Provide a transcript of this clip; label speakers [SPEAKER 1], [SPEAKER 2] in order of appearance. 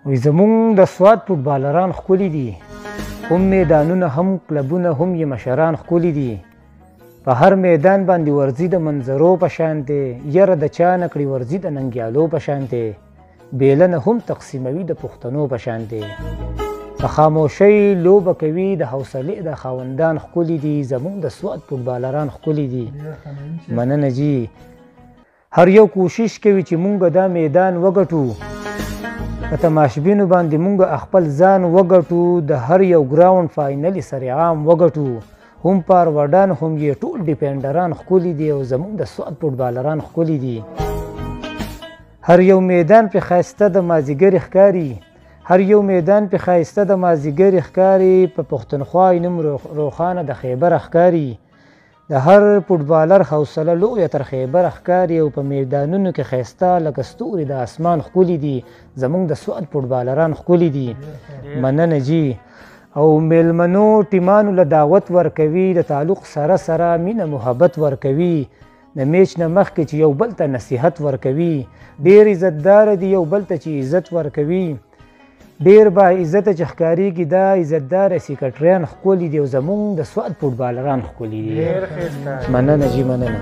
[SPEAKER 1] وی زمونږ د سوات فوټبالران ښکلي دي، هم میدانونه هم کلبونه هم یې مشران ښکلي دي. په هر میدان باندې ورځي د منظرو په شان دی، یره د چا نه کړي ورځي د ننګیالو په شان دی. بیلنه هم تقسیموي د پښتنو په شان دی. په خاموشۍ لوبه کوي د حوصلې د خاوندان ښکلي دي. زمونږ د سوات فوټبالران ښکلي دي. مننه جي. هر یو کوشش کوي چې مونږ دا میدان وګټو، په تماشبینو باندې مونږ خپل ځان وګټو، د هر یو ګراوند فاینل سرعام وګټو. هم فاروردان هم یې ټول ډیفینډران ښکلي دي او زمونږ د سوات فوټبالران ښکلي دي. هر یو میدان پې ښایسته د مازدیګر ښکاري، هر یو میدان پې ښایسته د مازدیګر ښکاري. په پښتونخوا نوم روښانه د خیبر ښکاري. د هر فوټبالر حوصله لویه تر خیبر ښکاري او په میدانونو کې ښایسته لکه ستوري د اسمان ښکلي دي. زمونږ د سوات فوټبالران ښکلي دي. مننه جي. او میلمنو ټیمانو له دعوت ورکوي، د تعلق سره سره مینه محبت ورکوي. د میچ نه مخکې چې یو بل ته نصیحت ورکوي. ډېر عزتدار دي، یو بل ته چې عزت ورکوي. ډېر با عزته چې ښکارېږي دا عزتداره سیکرټریان ښکلي دي او زمونږ د سوات فوټبالران ښکلي دي. مننه جي مننه.